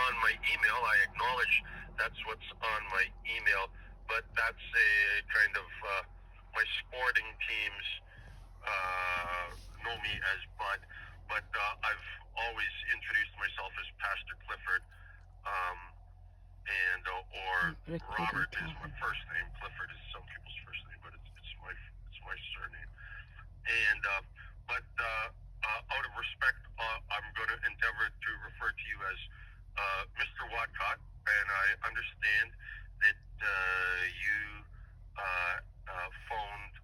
on my email. I acknowledge that's what's on my email, but that's a kind of my sporting teams know me as Bud, but I've always introduced myself as Pastor Clifford, and or Robert is my first name. Clifford is some people's first name, but it's my surname. And but out of respect, I'm going to endeavor to refer to you as Mr. Whatcott, and I understand that you phoned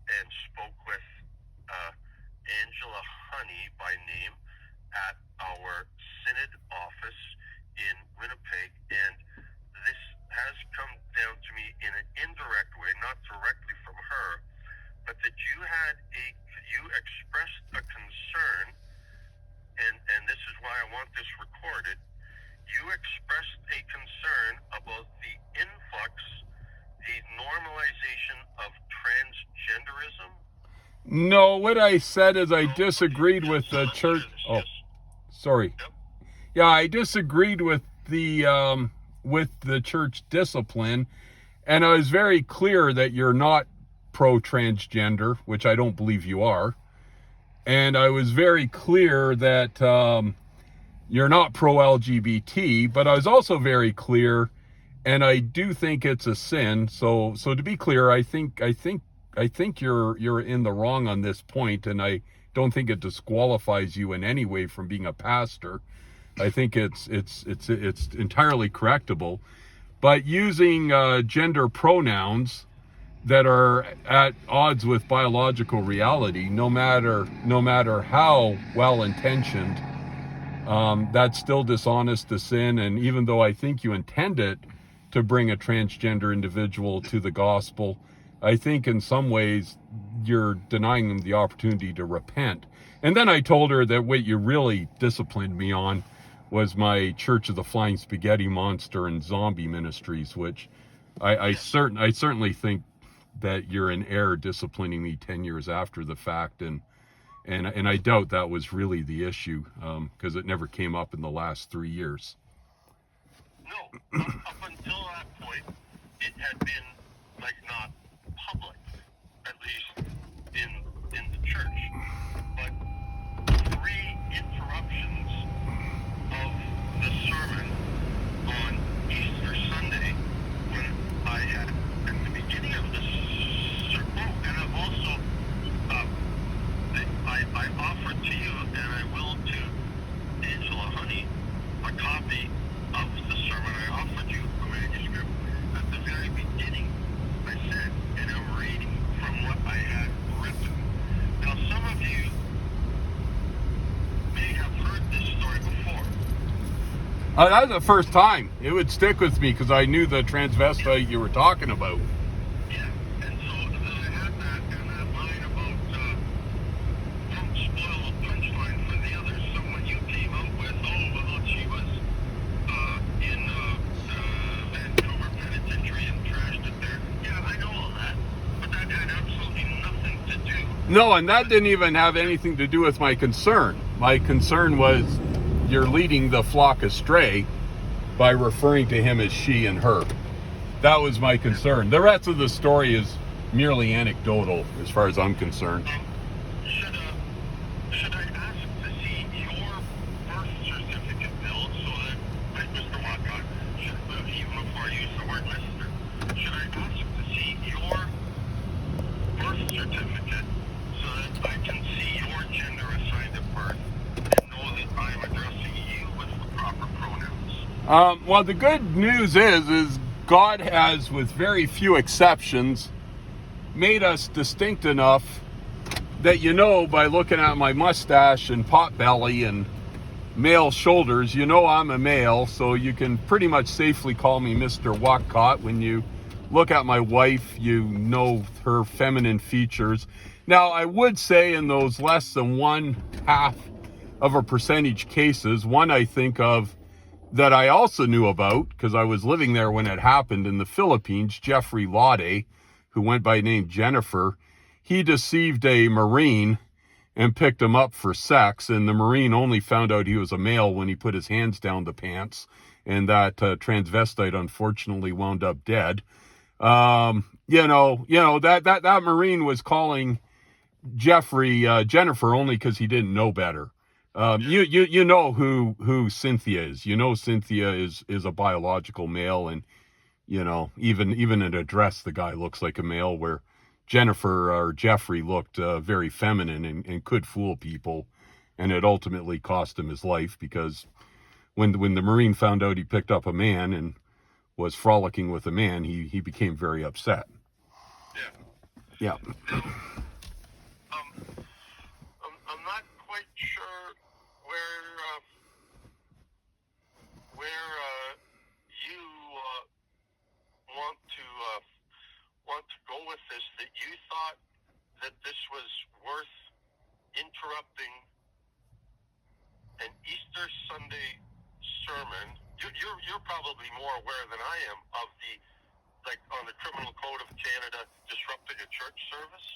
and spoke with Angela Honey by name at our synod office in Winnipeg, and this has come down to me in an indirect way, not directly from her, but that you expressed a concern, and this is why I want this recorded. You expressed a concern about the influx, the normalization of transgenderism. No, what I said is I disagreed with the church. Oh, sorry. Yep. Yeah, I disagreed with the church discipline, and I was very clear that you're not pro-transgender, which I don't believe you are. And I was very clear that you're not pro-LGBT, but I was also very clear, and I do think it's a sin. So to be clear, I think you're in the wrong on this point, and I don't think it disqualifies you in any way from being a pastor. I think it's entirely correctable, but using gender pronouns that are at odds with biological reality, no matter how well intentioned, that's still dishonest to sin. And even though I think you intended to bring a transgender individual to the gospel, I think in some ways you're denying them the opportunity to repent. And then I told her that what you really disciplined me on was my Church of the Flying Spaghetti Monster and zombie ministries, which I certainly think that you're in error disciplining me 10 years after the fact, and I doubt that was really the issue, because it never came up in the last 3 years. No, up until that point, it had been not public, at least in the church. But 3 interruptions of the sermon on Easter Sunday, when I had at the beginning of the sermon, and I've also I offered to you, and I will to Angela Honey, a copy of the sermon. I offered you a manuscript at the very beginning. I said, and I'm reading from what I had written. Now, some of you may have heard this story before. That was the first time. It would stick with me because I knew the transvestite you were talking about. Yeah, and so I had that, and that line about don't spoil a punchline for the others. So when you came out with, she was in Vancouver Penitentiary and trashed it there. Yeah, I know all that, but that had absolutely nothing to do. No, and that didn't even have anything to do with my concern. My concern was you're leading the flock astray by referring to him as she and her. That was my concern. The rest of the story is merely anecdotal as far as I'm concerned. Should I ask to see your birth certificate, Bill, so that, Mr. Whatcott, even before I use the word Mr., should I ask to see your birth certificate so that I can see your gender assigned at birth and know that I'm addressing you with the proper pronouns? Well, the good news is God has, with very few exceptions, made us distinct enough that by looking at my mustache and pot belly and male shoulders, I'm a male, so you can pretty much safely call me Mr. Whatcott. When you look at my wife, you know her feminine features. Now, I would say in those less than 0.5% cases, one I think of that I also knew about, because I was living there when it happened in the Philippines, Jeffrey Laude, who went by name Jennifer, he deceived a Marine and picked him up for sex. And the Marine only found out he was a male when he put his hands down the pants. And that transvestite unfortunately wound up dead. That Marine was calling Jennifer only because he didn't know better. You know who Cynthia is. You know Cynthia is a biological male, and even in a dress the guy looks like a male, where Jennifer or Jeffrey looked very feminine and could fool people, and it ultimately cost him his life, because when the Marine found out he picked up a man and was frolicking with a man, he became very upset. Yeah. I'm not quite sure where you want to go with this. That you thought that this was worth interrupting an Easter Sunday sermon. You're probably more aware than I am of on the Criminal Code of Canada, disrupting a church service.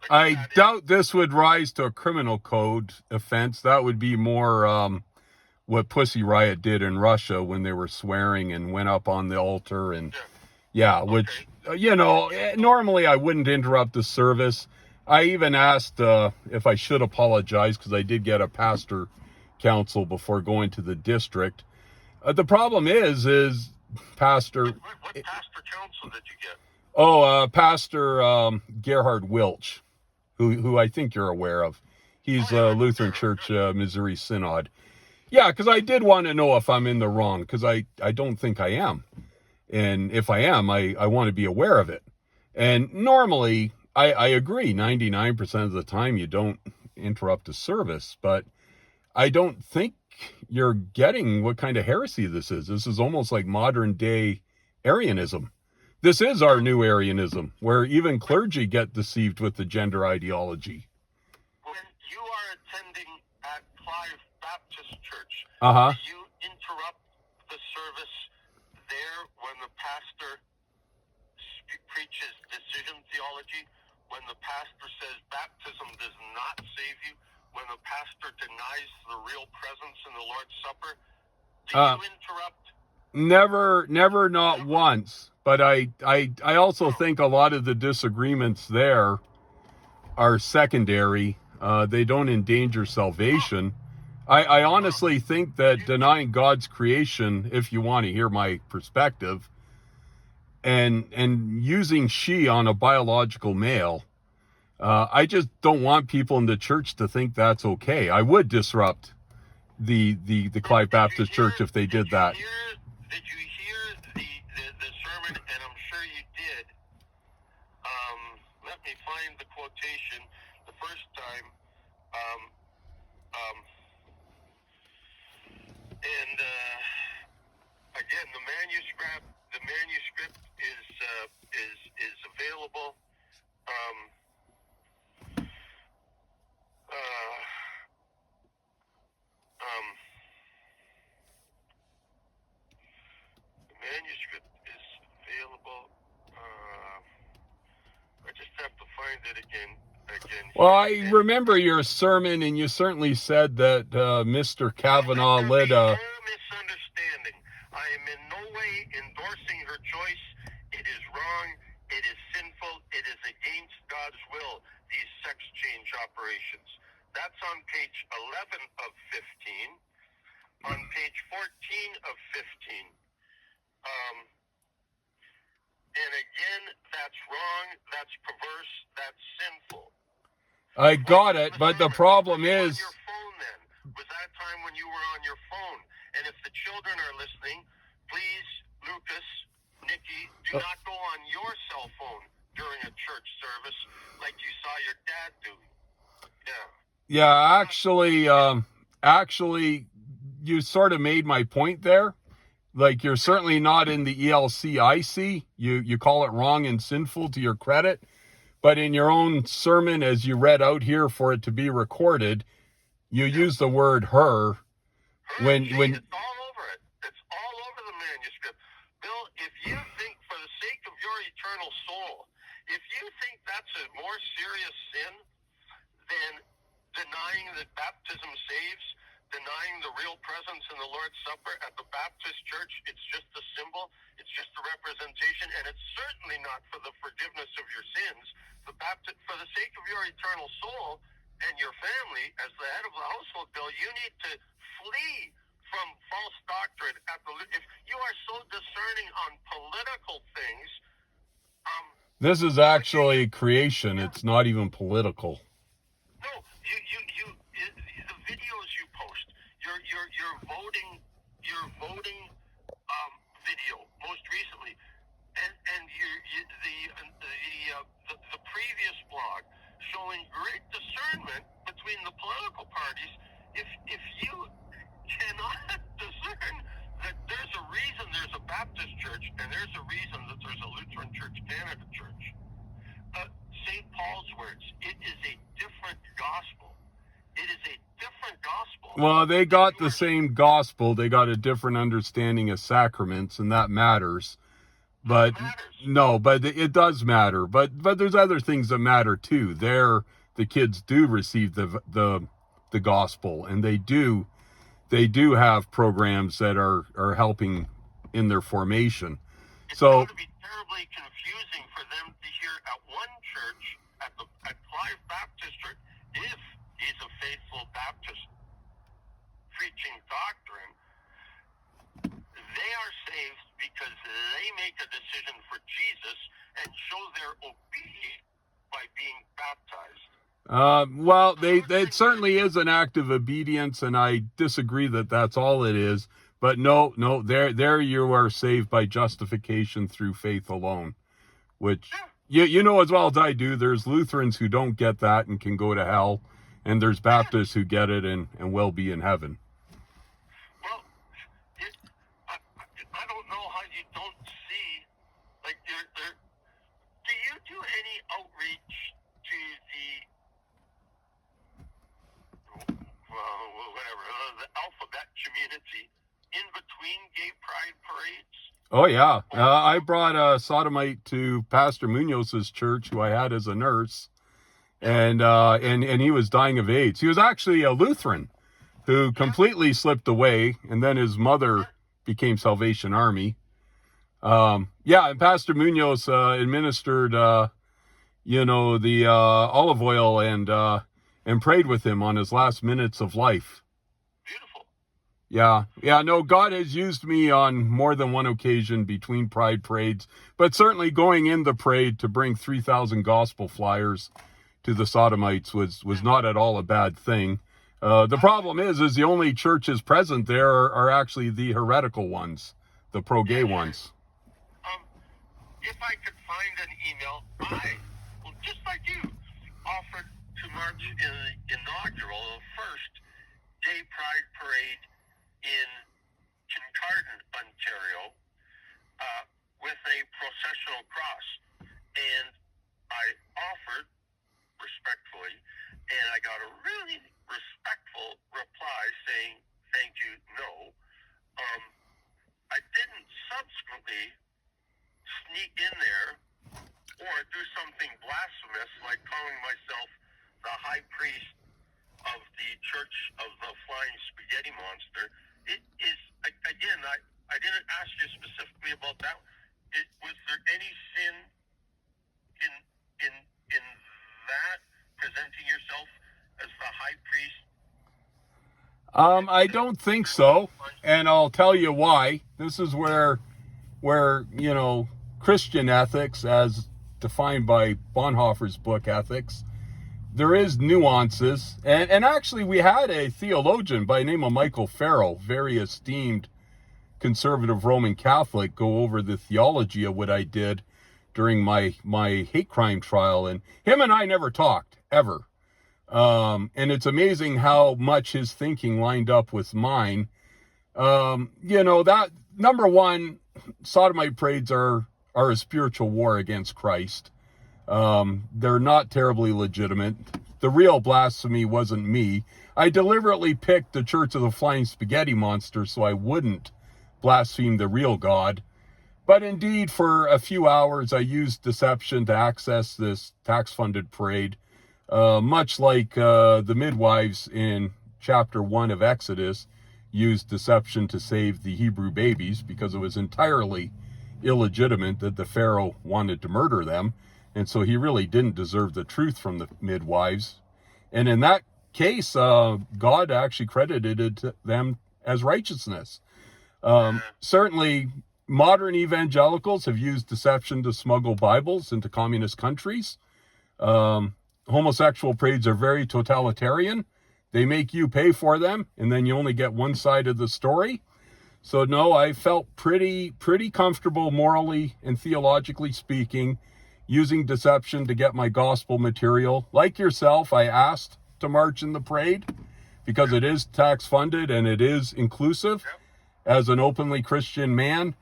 I doubt this would rise to a criminal code offense. That would be more what Pussy Riot did in Russia when they were swearing and went up on the altar. And which, normally I wouldn't interrupt the service. I even asked if I should apologize, because I did get a pastor counsel before going to the district. The problem is Pastor... What pastor counsel did you get? Pastor Gerhard Wilch, who I think you're aware of. He's Lutheran Church Missouri Synod. Yeah, because I did want to know if I'm in the wrong, because I don't think I am. And if I am, I want to be aware of it. And normally, I agree, 99% of the time you don't interrupt a service, but I don't think you're getting what kind of heresy this is. This is almost like modern day Arianism. This is our new Arianism, where even clergy get deceived with the gender ideology. When you are attending at Clive Baptist Church, Uh-huh. do you interrupt the service there when the pastor preaches decision theology, when the pastor says baptism does not save you, when the pastor denies the real presence in the Lord's Supper? Do you interrupt? Never, not once. But I also think a lot of the disagreements there are secondary. They don't endanger salvation. I honestly think that denying God's creation, if you want to hear my perspective, and using she on a biological male, I just don't want people in the church to think that's okay. I would disrupt the Clive Baptist Church if they did that. Did you hear the sermon? And I'm sure you did. Let me find the quotation. The first time, and again, the manuscript is available. The manuscript is available. I just have to find it again. Well, I remember your sermon, and you certainly said that Mr. Kavanaugh led a... No misunderstanding. I am in no way endorsing her choice. It is wrong. It is sinful. It is against God's will, these sex change operations. That's on page 11 of 15. On page 14 of 15. And again, that's wrong. That's perverse. That's sinful. I got it, but the problem is... On your phone, then. Was that a time when you were on your phone? And if the children are listening, please, Lucas, Nikki, do not go on your cell phone during a church service like you saw your dad do. Yeah, actually, you sort of made my point there. Like, you're certainly not in the ELCIC. You call it wrong and sinful to your credit. But in your own sermon, as you read out here for it to be recorded, you use the word her. When It's all over it. It's all over the manuscript. Bill, if you think, for the sake of your eternal soul, if you think that's a more serious sin then denying that baptism saves, denying the real presence in the Lord's Supper at the Baptist Church. It's just a symbol. It's just a representation, and it's certainly not for the forgiveness of your sins. For the sake of your eternal soul and your family, as the head of the household, Bill, you need to flee from false doctrine. If you are so discerning on political things, this is actually creation. It's not even political. No, the videos you post, your voting video most recently, and the previous blog showing great discernment between the political parties. If you cannot discern that there's a reason there's a Baptist church and there's a reason that there's a Lutheran Church Canada church, St. Paul's words, it is a different gospel. It is a different gospel. Well, they got the same gospel. They got a different understanding of sacraments, and that matters. But no, but it does matter. But there's other things that matter too. The kids do receive the gospel, and they do have programs that are helping in their formation. It's So going to be terribly confusing for them to hear at one church, at Clive Baptist Church, if he's a faithful Baptist preaching doctrine, they are saved because they make a decision for Jesus and show their obedience by being baptized. well, it certainly is an act of obedience, and I disagree that that's all it is. But no, there you are saved by justification through faith alone, which you know as well as I do. There's Lutherans who don't get that and can go to hell, and there's Baptists who get it and will be in heaven. Well, I don't know how you don't see, like, do you do any outreach to the alphabet community in between gay pride parades? Oh yeah, I brought a sodomite to Pastor Munoz's church, who I had as a nurse, and he was dying of AIDS. He was actually a Lutheran who completely slipped away, and then his mother became Salvation Army. And Pastor Munoz administered the olive oil and prayed with him on his last minutes of life. Beautiful. No, God has used me on more than one occasion between pride parades, but certainly going in the parade to bring 3,000 gospel flyers to the sodomites was not at all a bad thing. The problem is the only churches present there are actually the heretical ones, the pro-gay ones. If I could find an email, just like you, offered to march in the inaugural, first gay pride parade in Kincardine, Ontario, with a processional cross. And I offered respectfully, and I got a really respectful reply saying, thank you, no. I didn't subsequently sneak in there or do something blasphemous like calling myself the high priest of the Church of the Flying Spaghetti Monster. It is, again, I didn't ask you specifically about that. Was there any sin in that, presenting yourself as the high priest? I don't think so, and I'll tell you why. This is where Christian ethics, as defined by Bonhoeffer's book Ethics, there is nuances, and actually we had a theologian by the name of Michael Farrell, very esteemed conservative Roman Catholic, go over the theology of what I did during my hate crime trial, and him and I never talked ever. And it's amazing how much his thinking lined up with mine. That number one, sodomite parades are a spiritual war against Christ. They're not terribly legitimate. The real blasphemy wasn't me. I deliberately picked the Church of the Flying Spaghetti Monster so I wouldn't blaspheme the real God. But indeed, for a few hours, I used deception to access this tax-funded parade. much like the midwives in chapter 1 of Exodus used deception to save the Hebrew babies, because it was entirely illegitimate that the Pharaoh wanted to murder them, and so he really didn't deserve the truth from the midwives. And in that case, God actually credited it to them as righteousness. Certainly, modern evangelicals have used deception to smuggle Bibles into communist countries. Homosexual parades are very totalitarian. They make you pay for them, and then you only get one side of the story. So no, I felt pretty comfortable morally and theologically speaking, using deception to get my gospel material. Like yourself, I asked to march in the parade because it is tax funded and it is inclusive. As an openly Christian man,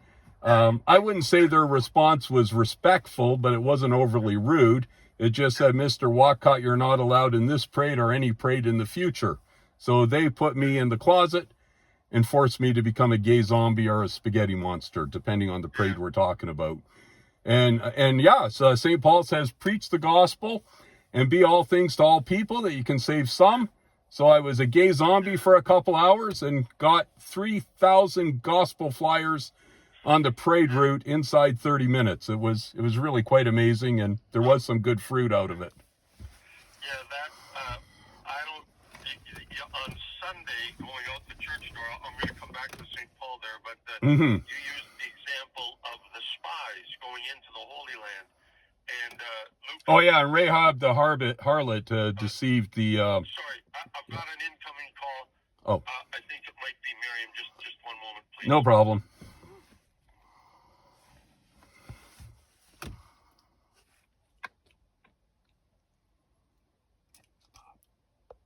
I wouldn't say their response was respectful, but it wasn't overly rude. It just said, Mr. Whatcott, you're not allowed in this parade or any parade in the future. So they put me in the closet and forced me to become a gay zombie or a spaghetti monster, depending on the parade we're talking about. And yeah, so St. Paul says, preach the gospel and be all things to all people, that you can save some. So I was a gay zombie for a couple hours and got 3,000 gospel flyers on the parade route inside 30 minutes. It was really quite amazing, and there was some good fruit out of it. Yeah, that on Sunday going out the church door, I'm going to come back to St. Paul there, but you used the example of the spies going into the Holy Land, and Luke. Oh yeah, and Rahab the harlot deceived the. Sorry, I've got an incoming call. Oh. I think it might be Miriam. Just one moment, please. No problem.